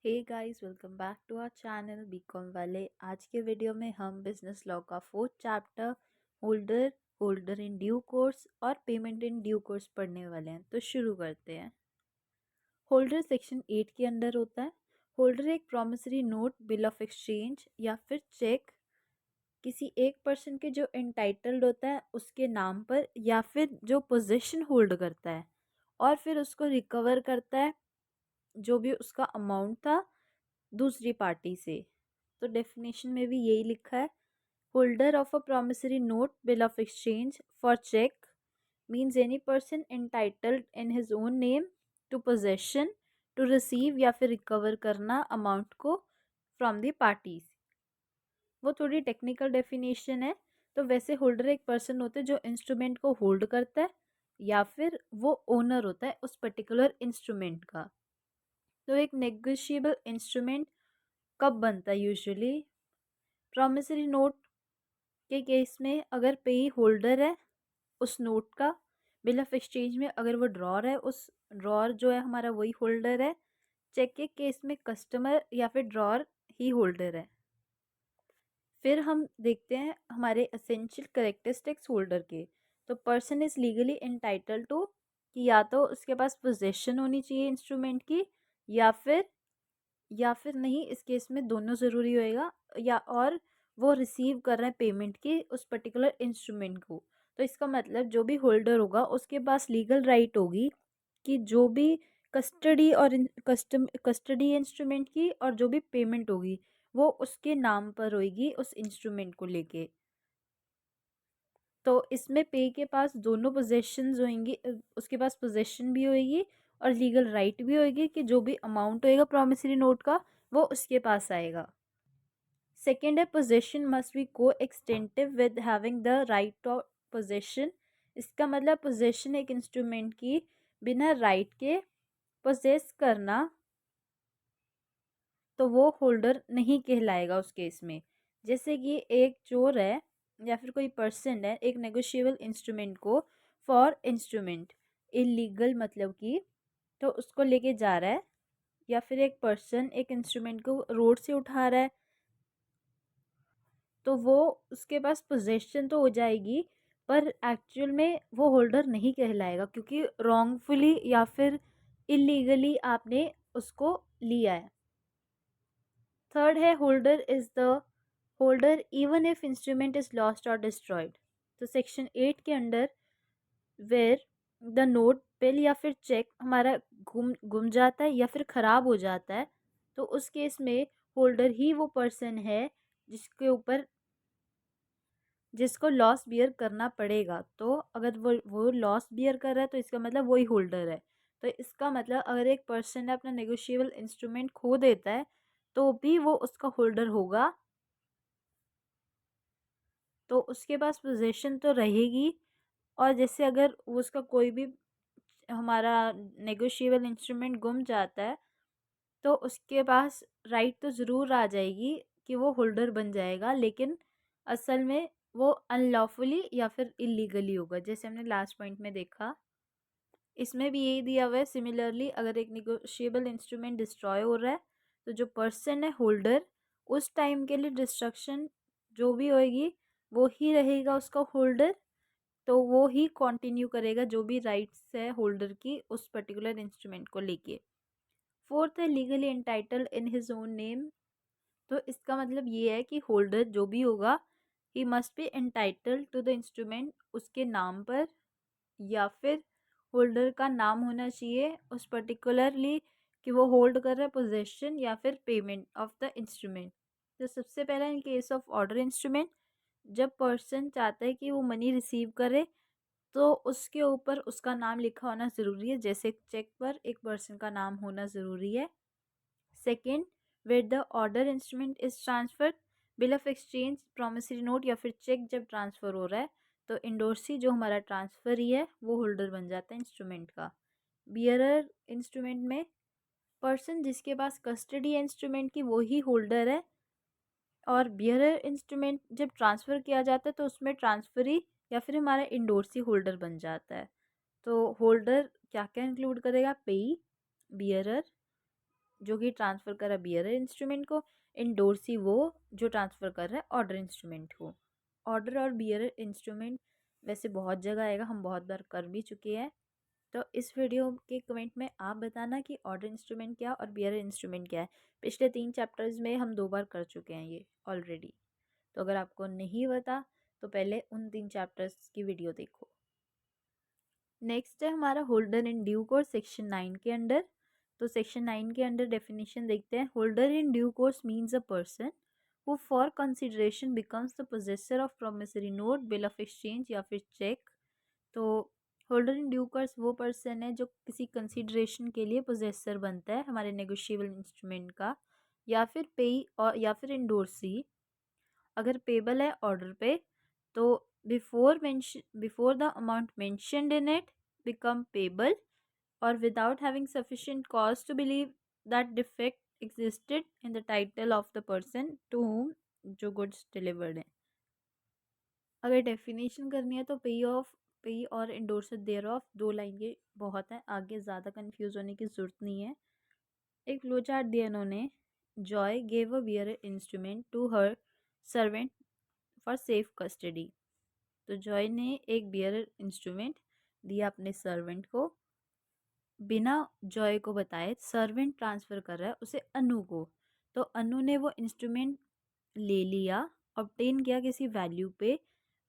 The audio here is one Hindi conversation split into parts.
Hey guys, welcome back to our channel BCom वाले। आज के वीडियो में हम बिजनेस लॉ का fourth chapter holder holder in due course और पेमेंट इन ड्यू कोर्स पढ़ने वाले हैं। तो शुरू करते हैं। होल्डर सेक्शन 8 के अंडर होता है। होल्डर एक promissory note, bill of exchange या फिर चेक किसी एक पर्सन के जो एंटाइटल्ड होता है उसके नाम पर या फिर जो पोजीशन होल्ड करता है और फिर उसको रिकवर करता है जो भी उसका अमाउंट था दूसरी पार्टी से। तो डेफिनेशन में भी यही लिखा है। Holder of a promissory note, bill of exchange for cheque means any person entitled in his own name to possession to receive या फिर रिकवर करना अमाउंट को फ्रॉम द पार्टीज। वो थोड़ी टेक्निकल डेफिनेशन है। तो वैसे होल्डर एक पर्सन होता है जो इंस्ट्रूमेंट को होल्ड करता है या फिर वो ओनर होता है उस पर्टिकुलर इंस्ट्रूमेंट का। तो एक नेगोशिएबल इंस्ट्रूमेंट कब बनता है? यूजुअली प्रॉमिसरी नोट के केस में अगर पेई होल्डर है उस नोट का, बिल ऑफ एक्सचेंज में अगर वो ड्रॉर है, उस ड्रॉर जो है हमारा वही होल्डर है। चेक के केस में कस्टमर या फिर ड्रॉर ही होल्डर है। फिर हम देखते हैं हमारे एसेंशियल करेक्टरिस्टिक्स होल्डर के। तो person is legally entitled to कि या तो उसके पास पोजेशन होनी चाहिए इंस्ट्रूमेंट की या फिर नहीं, इस केस में दोनों ज़रूरी होएगा, या और वो रिसीव कर रहा है पेमेंट की उस पर्टिकुलर इंस्ट्रूमेंट को। तो इसका मतलब जो भी होल्डर होगा उसके पास लीगल राइट होगी कि जो भी कस्टडी और कस्टडी इंस्ट्रूमेंट की और जो भी पेमेंट होगी वो उसके नाम पर होगी उस इंस्ट्रूमेंट को लेके। तो इसमें पे के पास दोनों पोजेशंस होंगी, उसके पास पोजेशन भी होएगी और लीगल राइट भी होएगी कि जो भी अमाउंट होएगा प्रॉमिसरी नोट का वो उसके पास आएगा। सेकेंड है पोजेशन मस्ट बी को एक्सटेंटिव with having the right of possession. इसका मतलब पोजेशन एक इंस्ट्रूमेंट की बिना राइट के पोजेस करना तो वो होल्डर नहीं कहलाएगा उस केस में। जैसे कि एक चोर है या फिर कोई पर्सन है एक नेगोशिएबल इंस्ट्रूमेंट को फॉर इंस्ट्रूमेंट इलीगल मतलब कि, तो उसको लेके जा रहा है, या फिर एक पर्सन एक इंस्ट्रूमेंट को रोड से उठा रहा है तो वो उसके पास पोजेशन तो हो जाएगी पर एक्चुअल में वो होल्डर नहीं कहलाएगा क्योंकि रॉन्गफुली या फिर इलीगली आपने उसको लिया है। थर्ड है holder is the holder even if instrument is lost और डिस्ट्रॉयड। तो सेक्शन 8 के under where the note, bill या फिर चेक हमारा गुम गुम जाता है या फिर ख़राब हो जाता है तो उस केस में होल्डर ही वो पर्सन है जिसके ऊपर जिसको लॉस बियर करना पड़ेगा। तो अगर वो लॉस बियर कर रहा है तो इसका मतलब वही होल्डर है। तो इसका मतलब अगर एक पर्सन अपना नेगोशिएबल इंस्ट्रूमेंट खो देता है तो भी वो उसका होल्डर होगा, तो उसके पास पोजीशन तो रहेगी। और जैसे अगर उसका कोई भी हमारा नेगोशिएबल इंस्ट्रूमेंट गुम जाता है तो उसके पास राइट तो ज़रूर आ जाएगी कि वो होल्डर बन जाएगा, लेकिन असल में वो अनलॉफुली या फिर इलीगली होगा, जैसे हमने लास्ट पॉइंट में देखा। इसमें भी यही दिया हुआ है। सिमिलरली अगर एक निगोशिएबल इंस्ट्रूमेंट डिस्ट्रॉय हो रहा है तो जो पर्सन है होल्डर उस टाइम के लिए डिस्ट्रक्शन जो भी होएगी वो ही रहेगा उसका होल्डर। तो वो ही कंटिन्यू करेगा जो भी राइट्स है होल्डर की उस पर्टिकुलर इंस्ट्रूमेंट को लेके। फोर्थ है legally entitled in his own name. तो इसका मतलब ये है कि होल्डर जो भी होगा he must be entitled to the instrument उसके नाम पर, या फिर होल्डर का नाम होना चाहिए उस पर्टिकुलरली कि वो होल्ड कर रहा है पोजेशन या फिर पेमेंट ऑफ द इंस्ट्रूमेंट। तो सबसे पहला in case of order instrument, जब पर्सन चाहता है कि वो मनी रिसीव करे तो उसके ऊपर उसका नाम लिखा होना ज़रूरी है, जैसे चेक पर एक पर्सन का नाम होना ज़रूरी है। Second, where the order instrument is transferred, bill of exchange, promissory note या फिर चेक जब ट्रांसफ़र हो रहा है तो इंडोर्सी जो हमारा ट्रांसफ़र ही है वो होल्डर बन जाता है इंस्ट्रूमेंट का। बियरर इंस्ट्रूमेंट में पर्सन जिसके पास कस्टडी है इंस्ट्रूमेंट की वो ही होल्डर है, और बियरर इंस्ट्रूमेंट जब ट्रांसफ़र किया जाता है तो उसमें ट्रांसफरी या फिर हमारा इंडोर्सी होल्डर बन जाता है। तो होल्डर क्या क्या इंक्लूड करेगा? पेई, बियरर, जो कि ट्रांसफ़र कर रहा है बियरर इंस्ट्रूमेंट को, इंडोर्सी वो जो ट्रांसफ़र कर रहा है ऑर्डर इंस्ट्रूमेंट को। ऑर्डर और बियरर इंस्ट्रूमेंट वैसे बहुत जगह आएगा, हम बहुत बार कर भी चुके हैं। तो इस वीडियो के कमेंट में आप बताना कि ऑर्डर इंस्ट्रूमेंट क्या और बियरर इंस्ट्रूमेंट क्या है। पिछले 3 चैप्टर्स में हम 2 बार कर चुके हैं ये ऑलरेडी। तो अगर आपको नहीं पता तो पहले उन 3 चैप्टर्स की वीडियो देखो। नेक्स्ट है हमारा holder in due course section 9 के अंडर। तो सेक्शन 9 के अंडर डेफिनेशन देखते हैं। Holder in due course means a person who for consideration becomes the possessor of promissory note, bill of exchange या फिर चेक। तो होल्डर इन ड्यू कोर्स वो पर्सन है जो किसी कंसिडरेशन के लिए पोजेसर बनता है हमारे नेगोशिएबल इंस्ट्रूमेंट का, या फिर पेई और या फिर इंडोर्सी। अगर पेबल है ऑर्डर पे तो before the amount mentioned in it become payable, और without having sufficient cause to believe that defect existed in the title of the person to whom जो गुड्स डिलीवर्ड है। अगर डेफिनेशन करनी है तो पे और इंडोर्सर देयर ऑफ 2 लाइन के बहुत है, आगे ज़्यादा कंफ्यूज होने की ज़रूरत नहीं है। एक फ्लो चार्ट दिया इन्होंने। Joy gave a bearer instrument to her servant for safe custody. तो जॉय ने एक बियर इंस्ट्रूमेंट दिया अपने सर्वेंट को, बिना जॉय को बताए सर्वेंट ट्रांसफ़र कर रहा है उसे अनु को। तो अनु ने वो इंस्ट्रूमेंट ले लिया, ऑब्टेन किया किसी वैल्यू पे,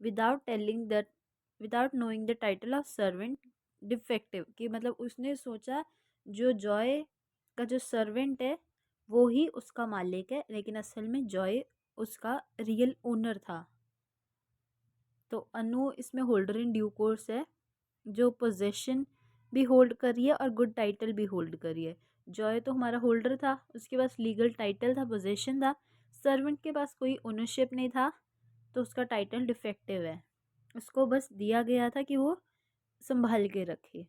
without telling that without knowing the title of servant defective, कि मतलब उसने सोचा जो जॉय का जो सर्वेंट है वो ही उसका मालिक है, लेकिन असल में जॉय उसका रियल ओनर था। तो अनु इसमें होल्डर इन ड्यू कोर्स है, जो पोजेशन भी होल्ड कर रही है और गुड टाइटल भी होल्ड कर रही है। जॉय तो हमारा होल्डर था, उसके पास लीगल टाइटल था, पोजेशन था। सर्वेंट के पास कोई ओनरशिप नहीं था, तो उसका टाइटल डिफेक्टिव है। उसको बस दिया गया था कि वो संभाल के रखे।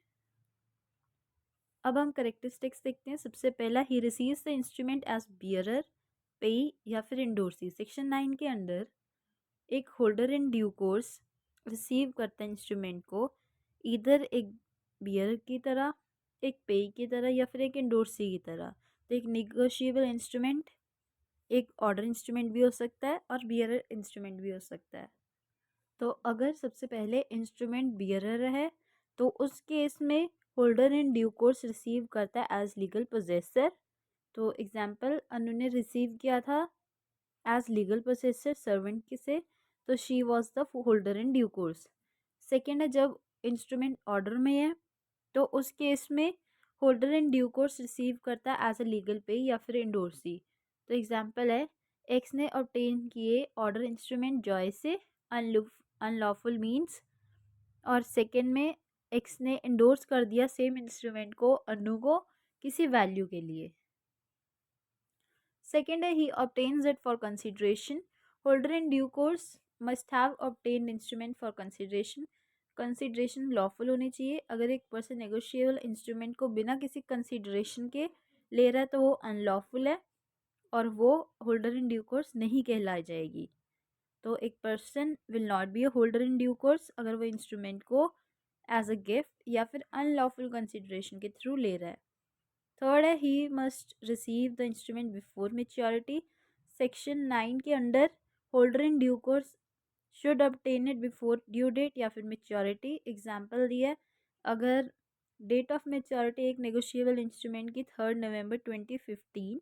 अब हम करेक्टरिस्टिक्स देखते हैं। सबसे पहला, he receives the instrument as bearer, payee या फिर इंडोर्सी। सेक्शन 9 के अंडर एक holder in due course receive करता है इंस्ट्रूमेंट को, इधर एक बियर की तरह, एक पे की तरह या फिर एक इंडोर्सी की तरह। तो एक निगोशिएबल इंस्ट्रूमेंट एक ऑर्डर इंस्ट्रूमेंट भी हो सकता है और बियरर इंस्ट्रूमेंट भी हो सकता है। तो अगर सबसे पहले इंस्ट्रूमेंट बियरर है तो उस केस में holder in due course receive करता है एज लीगल पोजेसर। तो एग्जाम्पल, अनु ने रिसीव किया था एज लीगल पोजेसर सर्वेंट के से, तो she was the holder in due course. Second है, जब इंस्ट्रूमेंट ऑर्डर में है तो उस केस में holder in due course receive करता है एज अ लीगल पे या फिर इंडोर्सी। तो एग्जाम्पल है, एक्स ने ऑब्टेन किए ऑर्डर इंस्ट्रूमेंट जॉय से अनलॉफुल मीन्स, और सेकेंड में एक्स ने इंडोर्स कर दिया सेम इंस्ट्रूमेंट को अनु को किसी वैल्यू के लिए। सेकेंड है, he obtains it for consideration. Holder in due course must have obtained instrument for consideration. Consideration lawful होनी चाहिए। अगर एक पर्सन नेगोशिएबल इंस्ट्रूमेंट को बिना किसी कंसिडरेशन के ले रहा है तो वो अनलॉफुल है और वो होल्डर इन ड्यू कोर्स नहीं कहलाई जाएगी। तो एक person will not be a holder in due course अगर वो इंस्ट्रूमेंट को एज अ गिफ्ट या फिर अनलॉफुल कंसिडरेशन के थ्रू ले रहा है। थर्ड है, he must receive the instrument before maturity. Section 9 के under holder in due course should obtain it before due date या फिर मेच्योरिटी। एग्जाम्पल दिया है, अगर डेट ऑफ मेच्योरिटी एक नेगोशिएबल इंस्ट्रूमेंट की 3 नवंबर 2015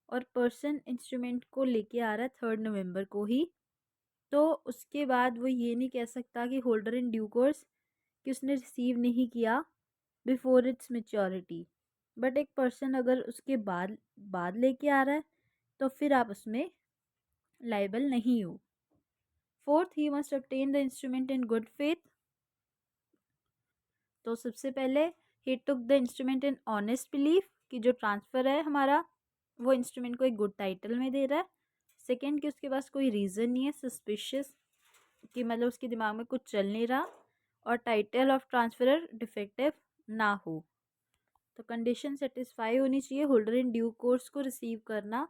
और पर्सन इंस्ट्रूमेंट को लेके आ रहा है 3 नवंबर को ही, तो उसके बाद वो ये नहीं कह सकता कि होल्डर इन ड्यू कोर्स कि उसने रिसीव नहीं किया बिफोर इट्स मेच्योरिटी। बट एक पर्सन अगर उसके बाद बाद लेके आ रहा है तो फिर आप उसमें लाइबल नहीं हो। Fourth, he must obtain the instrument in good faith. तो सबसे पहले, he took the instrument in honest belief कि जो ट्रांसफ़र है हमारा वो इंस्ट्रूमेंट को एक गुड टाइटल में दे रहा है। सेकेंड, कि उसके पास कोई रीज़न नहीं है सस्पिशियस, कि मतलब उसके दिमाग में कुछ चल नहीं रहा, और टाइटल ऑफ ट्रांसफरर डिफेक्टिव ना हो। तो कंडीशन सेटिस्फाई होनी चाहिए होल्डर इन ड्यू कोर्स को रिसीव करना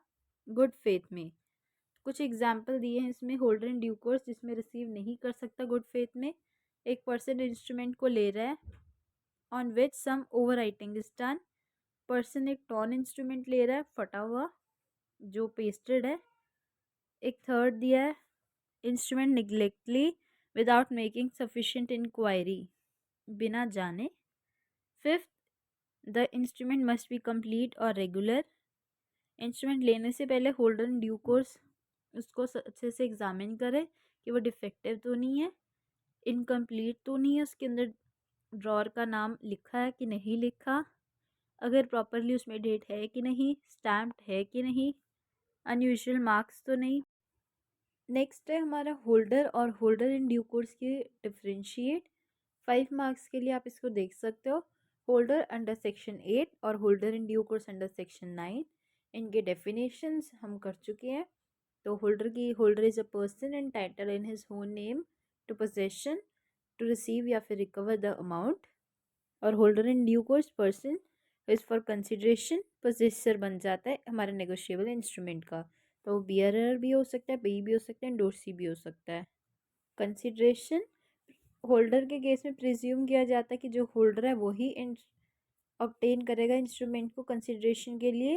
गुड फेथ में। कुछ एग्जाम्पल दिए हैं इसमें होल्डर इन ड्यू कोर्स जिसमें रिसीव नहीं कर सकता गुड फेथ में। एक पर्सन इंस्ट्रूमेंट को ले रहा है on which some overwriting is done, person एक टॉर्न इंस्ट्रूमेंट ले रहा है, फटा हुआ, जो पेस्टेड है। एक थर्ड दिया है, instrument negligently without making sufficient inquiry, बिना जाने। Fifth, the instrument must be complete और रेगुलर। इंस्ट्रूमेंट लेने से पहले होल्डर इन ड्यू कोर्स उसको अच्छे से एग्जामिन करे कि वो डिफेक्टिव तो नहीं है, इनकम्प्लीट तो नहीं है, उसके अंदर ड्रॉर का नाम लिखा है कि नहीं लिखा, अगर प्रॉपरली उसमें डेट है कि नहीं, स्टैम्प्ड है कि नहीं, अनयूजुअल मार्क्स तो नहीं। नेक्स्ट है हमारा होल्डर और होल्डर इन ड्यू कोर्स की डिफ्रेंशिएट। 5 मार्क्स के लिए आप इसको देख सकते हो। होल्डर अंडर सेक्शन 8 और holder in due course under section 9, इनके डेफिनेशंस हम कर चुके हैं। तो holder is a person entitled in his own name to possession, to receive या फिर रिकवर द अमाउंट। और holder in due course person is for consideration, possessor बन जाता है हमारे नेगोशिएबल इंस्ट्रूमेंट का। तो बियरर भी हो सकता है, पेई भी हो सकता है, एंडोर्सी भी हो सकता है। कंसिडरेशन, होल्डर के केस में प्रिज्यूम किया जाता है कि जो होल्डर है वही ऑब्टेन करेगा इंस्ट्रूमेंट को कंसिडरेशन के लिए।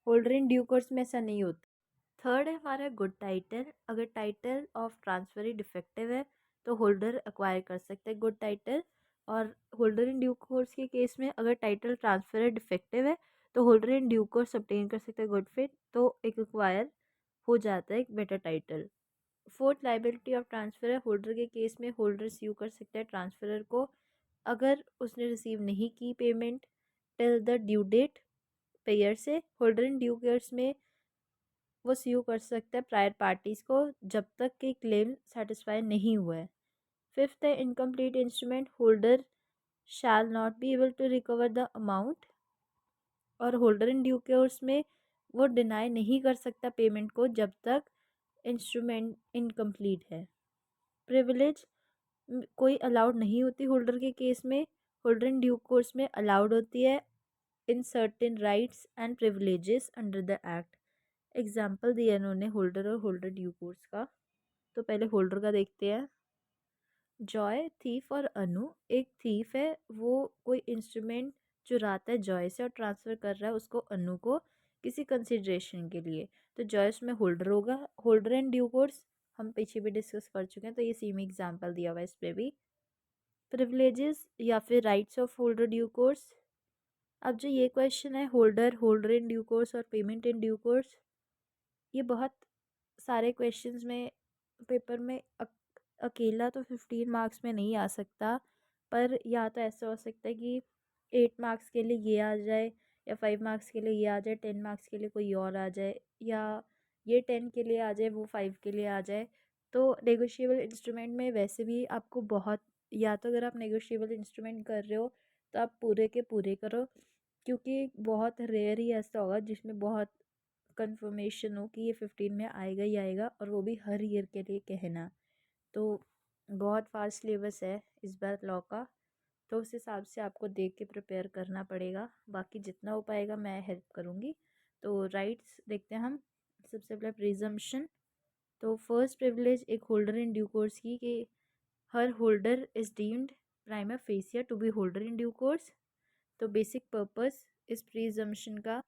होल्डर इन ड्यू कोर्स में ऐसा नहीं होता। थर्ड है हमारा गुड टाइटल। अगर title of transfer he defective है तो होल्डर एक्वायर कर सकता है गुड टाइटल। और होल्डर इन ड्यू कोर्स के केस में अगर टाइटल ट्रांसफर है डिफेक्टिव है तो holder in due course obtain कर सकता है गुड फिट, तो एक एक्वायर हो जाता है एक better title. Fourth, liability of transfer है। होल्डर के केस में होल्डर स्यू कर सकता है ट्रांसफरर को अगर उसने रिसीव नहीं की payment till the due date payer से। होल्डर इन ड्यू केयर्स में वो स्यू कर सकता है प्रायर पार्टीज़ को जब तक कि क्लेम सेटिस्फाई नहीं हुआ है। फिफ्थ है incomplete instrument. Holder shall not be able to recover the amount, और होल्डर इन ड्यू केयर्स में वो डिनाई नहीं कर सकता पेमेंट को जब तक इंस्ट्रूमेंट इनकम्प्लीट है। प्रिविलेज कोई अलाउड नहीं होती होल्डर के केस में, होल्डर इन ड्यू कोर्स में अलाउड होती है in certain rights and privileges under the act. Example दिया इन्होंने होल्डर और होल्डर ड्यू कोर्स का। तो पहले होल्डर का देखते हैं। जॉय, थीफ और अनु। एक थीफ है, वो कोई इंस्ट्रूमेंट चुराता है जॉय से और ट्रांसफ़र कर रहा है उसको अनु को किसी कंसिडरेशन के लिए, तो जॉय उसमें होल्डर होगा। होल्डर एंड ड्यू कोर्स हम पीछे भी डिस्कस कर चुके हैं, तो ये सेम एग्जांपल दिया हुआ है इस पर भी। प्रिविलेजेस या फिर rights of holder due course. अब जो ये क्वेश्चन है holder, holder in due course और पेमेंट इन ड्यू कोर्स, ये बहुत सारे क्वेश्चंस में पेपर में अकेला तो 15 मार्क्स में नहीं आ सकता, पर या तो ऐसा हो सकता है कि 8 मार्क्स के लिए ये आ जाए, या 5 मार्क्स के लिए ये आ जाए, 10 मार्क्स के लिए कोई और आ जाए, या ये 10 के लिए आ जाए वो 5 के लिए आ जाए। तो नेगोशिएबल इंस्ट्रूमेंट में वैसे भी आपको बहुत, या तो अगर आप नेगोशिएबल इंस्ट्रूमेंट कर रहे हो तो आप पूरे के पूरे करो, क्योंकि बहुत रेयर ही ऐसा होगा जिसमें बहुत कंफर्मेशन हो कि ये 15 में आएगा ही आएगा, और वो भी हर ईयर के लिए कहना। तो बहुत फास्ट सिलेबस है इस बार लॉ का, तो उस हिसाब से आपको देख के प्रिपेयर करना पड़ेगा। बाकी जितना हो पाएगा मैं हेल्प करूँगी। तो राइट्स देखते हैं हम। सबसे पहले प्रिजम्पशन। तो फर्स्ट प्रिविलेज एक होल्डर इन ड्यू कोर्स की कि हर holder is deemed prima facie to be holder in due course. तो बेसिक पर्पस इस प्रिजम्पशन का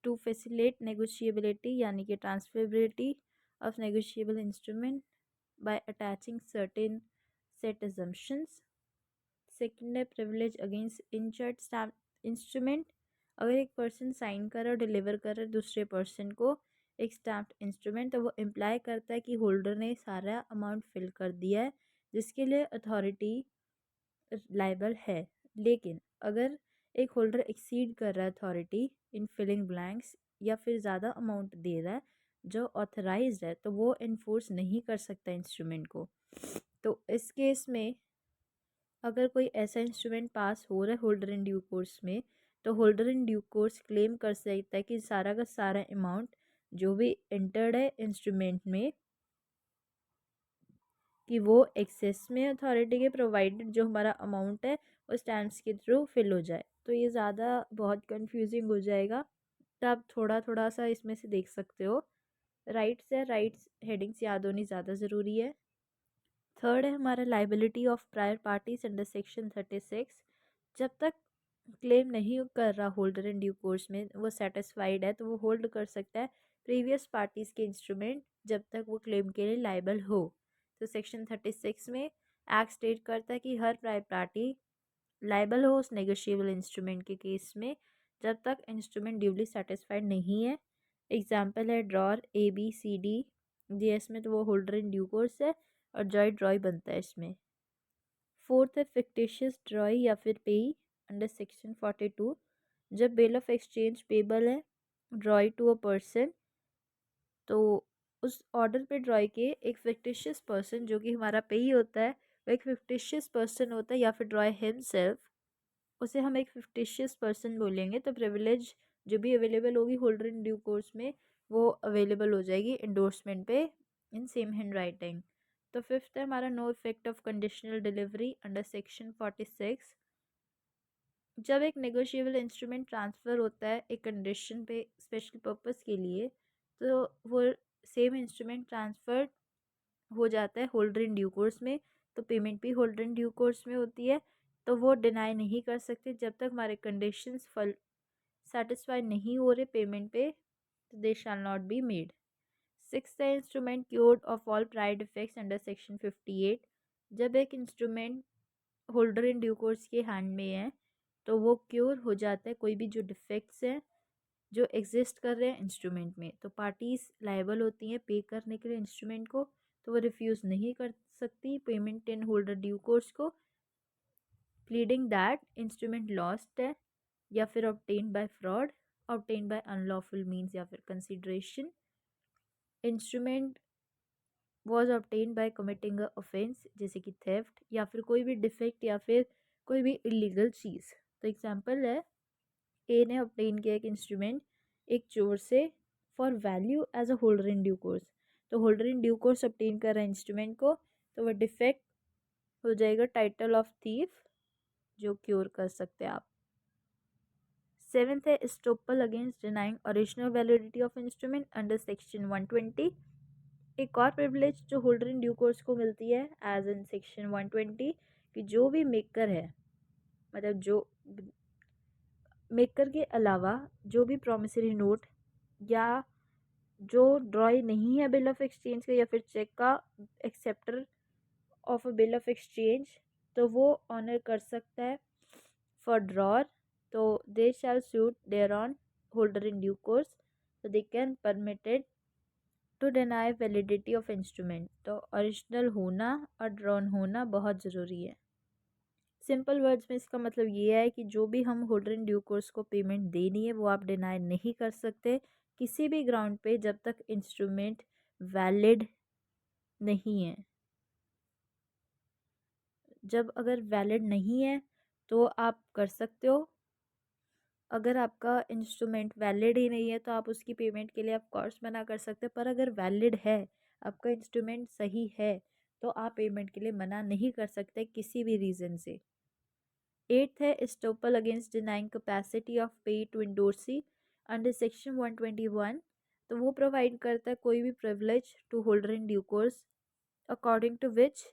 टू फैसिलिटेट नेगोशिएबिलिटी यानी कि transferability of negotiable instrument by attaching certain set assumptions। Second है privilege against inchoate stamp instrument. अगर एक पर्सन साइन कर और डिलीवर कर रहा है दूसरे पर्सन को एक स्टैम्प्ड इंस्ट्रूमेंट, तो वो इम्प्लाई करता है कि होल्डर ने सारा अमाउंट फिल कर दिया है जिसके लिए अथॉरिटी लाइबल है। लेकिन अगर एक होल्डर एक्सीड कर रहा है अथॉरिटी इन फिलिंग ब्लैंक्स, या फिर ज़्यादा अमाउंट दे रहा है जो ऑथराइज्ड है, तो वो इन्फोर्स नहीं कर सकता इंस्ट्रूमेंट को। तो इस केस में अगर कोई ऐसा इंस्ट्रूमेंट पास हो रहा है होल्डर इन ड्यू कोर्स में, तो holder in due course claim कर सकता है कि सारा का सारा अमाउंट जो भी एंटर्ड है इंस्ट्रूमेंट में, कि वो एक्सेस में अथॉरिटी के प्रोवाइडेड जो हमारा अमाउंट है वो स्टैम्प्स के थ्रू फिल हो जाए। तो ये ज़्यादा बहुत कंफ्यूजिंग हो जाएगा, तो आप थोड़ा थोड़ा सा इसमें से देख सकते हो। राइट्स है, राइट्स हेडिंग्स याद होनी ज़्यादा ज़रूरी है। थर्ड है हमारा liability of prior parties under section 36। जब तक क्लेम नहीं कर रहा होल्डर इन ड्यू कोर्स में, वो सेटिस्फाइड है, तो वो होल्ड कर सकता है प्रीवियस पार्टीज के इंस्ट्रूमेंट जब तक वो क्लेम के लिए लाइबल हो। तो सेक्शन 36 में एक्ट स्टेट करता है कि हर प्राइवेट पार्टी लाइबल हो उस नेगोशिएबल इंस्ट्रूमेंट के केस में जब तक इंस्ट्रूमेंट ड्यूली सेटिस्फाइड नहीं है। एग्जाम्पल है ड्रॉर ABCD, DS में तो वो होल्डर इन ड्यू कोर्स है और जॉइंट ड्रॉय बनता है इसमें। फोर्थ है फिक्टिशियस ड्रॉई या फिर पेई अंडर सेक्शन 42। जब बिल ऑफ एक्सचेंज पेबल है ड्रॉई टू अ पर्सन, तो उस ऑर्डर पे ड्रॉई के एक फिक्टिशियस पर्सन जो कि हमारा पेई होता है, वो एक फिक्टिशियस पर्सन होता है, या फिर ड्रॉय हिमसेल्फ, उसे हम एक फिक्टिशियस पर्सन बोलेंगे। तो प्रिविलेज जो भी अवेलेबल होगी होल्डर इन ड्यू कोर्स में वो अवेलेबल हो जाएगी endorsement pay in same handwriting. तो फिफ्थ है हमारा no effect of conditional delivery under section 46। जब एक नेगोशिएबल इंस्ट्रूमेंट ट्रांसफ़र होता है एक कंडीशन पे स्पेशल पर्पस के लिए, तो वो सेम इंस्ट्रूमेंट ट्रांसफ़र हो जाता है होल्डर इन ड्यू कोर्स में, तो पेमेंट भी होल्डर इन ड्यू कोर्स में होती है। तो वो डिनाई नहीं कर सकते जब तक हमारे कंडीशंस फल सेटिस्फाई नहीं हो रहे पेमेंट पे, तो they shall not be made. Six है instrument cured of all prior defects under section 58। जब एक instrument holder in due course के हैंड में है तो वो क्योर हो जाता है कोई भी जो डिफेक्ट्स हैं जो एग्जिस्ट कर रहे हैं इंस्ट्रूमेंट में, तो पार्टीज लायबल होती हैं पे करने के लिए इंस्ट्रूमेंट को, तो वो रिफ्यूज़ नहीं कर सकती payment in holder due course को, प्लीडिंग दैट इंस्ट्रूमेंट लॉस्ट है या फिर obtain bye fraud, obtain bye unlawful means या फिर consideration, instrument was obtain bye committing a offence जैसे कि थेफ्ट या फिर कोई भी डिफेक्ट या फिर कोई भी इलीगल चीज़। तो एग्जांपल है ए ने ऑब्टेन किया एक इंस्ट्रूमेंट एक चोर से for value as a holder in due course, तो holder in due course obtain कर रहा है इंस्ट्रूमेंट को, तो वह डिफेक्ट हो जाएगा टाइटल ऑफ थीफ जो क्योर कर सकते हैं आप। सेवेंथ है estoppel against denying original validity of instrument under section 120। एक और प्रिविलेज जो होल्डर इन ड्यू कोर्स को मिलती है एज इन सेक्शन 120 कि जो भी मेकर है, मतलब जो मेकर के अलावा जो भी प्रोमिसरी नोट या जो ड्रॉय नहीं है बिल ऑफ एक्सचेंज का या फिर चेक का acceptor of a bill of exchange, तो वो ऑनर कर सकता है फॉर ड्रॉर, तो they shall suit their on holder in due course, तो they can permitted to deny validity of instrument. तो ओरिजिनल होना और ड्रॉन होना बहुत ज़रूरी है। सिंपल वर्ड्स में इसका मतलब ये है कि जो भी हम होल्डर इन ड्यू कोर्स को पेमेंट देनी है वो आप डिनाई नहीं कर सकते किसी भी ग्राउंड पे जब तक इंस्ट्रूमेंट वैलिड नहीं है। जब अगर वैलिड नहीं है तो आप कर सकते हो, अगर आपका इंस्ट्रूमेंट वैलिड ही नहीं है तो आप उसकी पेमेंट के लिए आप कोर्स मना कर सकते हो, पर अगर वैलिड है, आपका इंस्ट्रूमेंट सही है, तो आप पेमेंट के लिए मना नहीं कर सकते किसी भी रीज़न से। एट्थ है estoppel against denying capacity of payee to indorsee under section 121। तो वो प्रोवाइड करता है कोई भी privilege to holder in due course according to which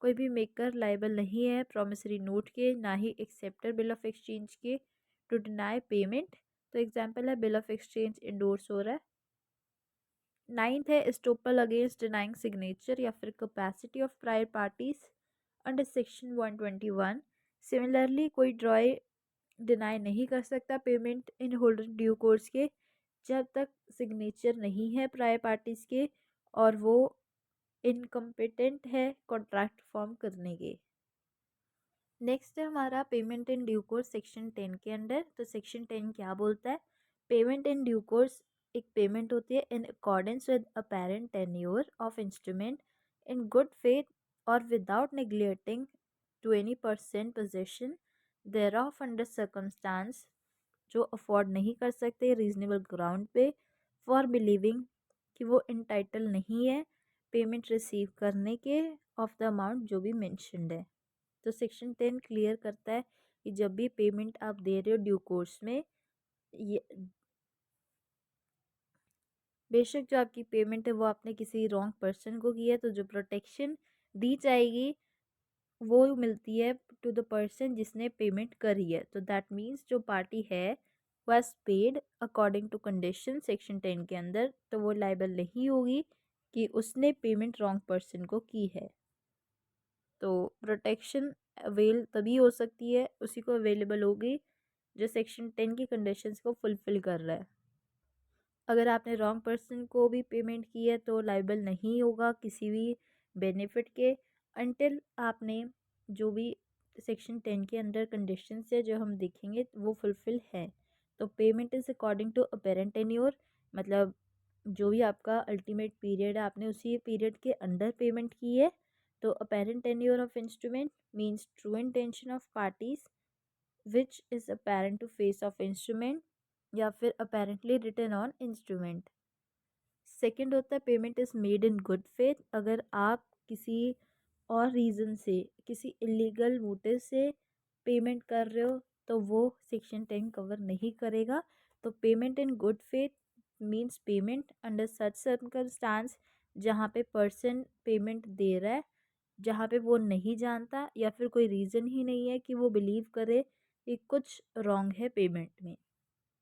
कोई भी मेकर लाइबल नहीं है प्रोमिसरी नोट के ना ही एक्सेप्टर बिल ऑफ एक्सचेंज के टू डिनाई पेमेंट। तो एग्जांपल है बिल ऑफ एक्सचेंज इंडोर्स हो रहा है। नाइन्थ है एस्टोपल अगेंस्ट डिनाइंग सिग्नेचर या फिर capacity of prior parties under section 121। Similarly कोई ड्रॉय डिनाई नहीं कर सकता payment in holder due course के जब तक सिग्नेचर नहीं है प्रायर पार्टीज के और वो इनकम्पिटेंट है कॉन्ट्रैक्ट फॉर्म करने के। नेक्स्ट है हमारा payment in due course section 10 के अंडर। तो सेक्शन 10 क्या बोलता है? पेमेंट इन ड्यू कोर्स एक पेमेंट होती है in accordance with apparent tenure of instrument in good faith और without neglecting to any person possession there of under circumstance जो अफोर्ड नहीं कर सकते रीजनेबल ग्राउंड पे फॉर बिलीविंग कि वो इंटाइटल नहीं है पेमेंट रिसीव करने के ऑफ द अमाउंट जो भी मेंशन्ड है। तो सेक्शन 10 क्लियर करता है कि जब भी पेमेंट आप दे रहे हो ड्यू कोर्स में, ये बेशक जो आपकी पेमेंट है वो आपने किसी रॉन्ग पर्सन को की है, तो जो प्रोटेक्शन दी जाएगी वो मिलती है टू द पर्सन जिसने पेमेंट करी है। तो दैट मीन्स जो पार्टी है was paid according to condition section 10 के अंदर, तो वो लाइबल नहीं होगी कि उसने पेमेंट रॉन्ग पर्सन को की है। तो प्रोटेक्शन अवेल तभी हो सकती है, उसी को अवेलेबल होगी जो सेक्शन 10 की कंडीशंस को फुलफ़िल कर रहा है। अगर आपने रॉन्ग पर्सन को भी पेमेंट की है तो लाइबल नहीं होगा किसी भी बेनिफिट के, अनटिल आपने जो भी सेक्शन 10 के अंदर कंडीशंस है जो हम देखेंगे वो फुलफ़िल है। तो payment is according to apparent tenure, मतलब जो भी आपका अल्टीमेट पीरियड है आपने उसी पीरियड के अंडर पेमेंट की है। तो apparent tenure of instrument means true intention of parties which is apparent to face of instrument या फिर apparently written on instrument. Second होता है payment is made in good faith. अगर आप किसी और रीज़न से, किसी इलीगल मोटिव से पेमेंट कर रहे हो तो वो सेक्शन 10 कवर नहीं करेगा। तो payment in good faith means payment under such circumstance जहाँ पे पर्सन पेमेंट दे रहा है जहाँ पे वो नहीं जानता या फिर कोई रीज़न ही नहीं है कि वो बिलीव करे कि कुछ रॉन्ग है पेमेंट में।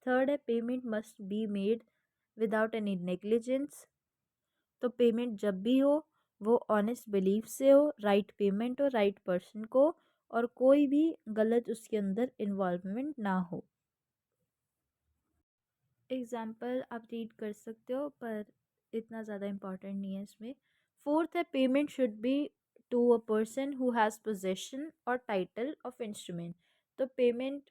थर्ड है payment must be made without any negligence. तो पेमेंट जब भी हो वो ऑनेस्ट बिलीफ से हो, राइट पेमेंट हो राइट पर्सन को, और कोई भी गलत उसके अंदर इन्वॉल्वमेंट ना हो। एग्जाम्पल आप रीड कर सकते हो पर इतना ज़्यादा इम्पॉर्टेंट नहीं है इसमें। फोर्थ है payment should be to a person who has possession और टाइटल ऑफ इंस्ट्रूमेंट। तो payment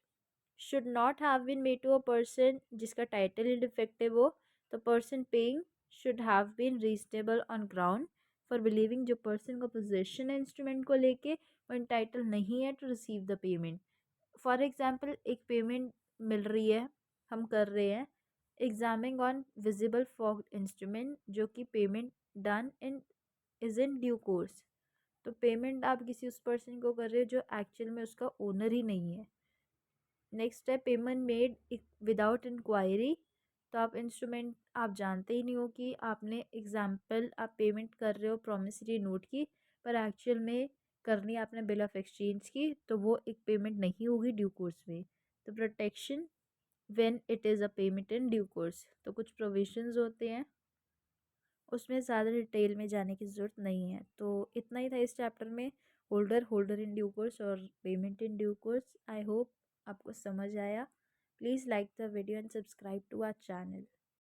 should not have been made to a person जिसका टाइटल ही डिफेक्टिव हो। तो person paying should have been reasonable on ground for believing जो पर्सन का पोजेशन है इंस्ट्रूमेंट को लेके वो टाइटल नहीं है to receive the payment. For example एक पेमेंट मिल रही है, हम कर रहे हैं examining on visible for instrument जो कि payment done in is in due course. तो पेमेंट आप किसी उस पर्सन को कर रहे हो जो एक्चुअल में उसका ओनर ही नहीं है। नेक्स्ट है पेमेंट मेड विदाउट इंक्वायरी। तो आप इंस्ट्रूमेंट आप जानते ही नहीं हो कि आपने एग्जाम्पल आप पेमेंट कर रहे हो प्रॉमिसरी नोट की पर एक्चुअल में करनी आपने बिल ऑफ एक्सचेंज की, तो वो एक पेमेंट नहीं होगी ड्यू कोर्स में। तो protection when it is a payment in due course, तो कुछ प्रोविजंस होते हैं उसमें ज़्यादा डिटेल में जाने की ज़रूरत नहीं है। तो इतना ही था इस चैप्टर में, होल्डर इन ड्यू कोर्स और payment in due course. I hope आपको समझ आया। Please like the video and subscribe to our channel.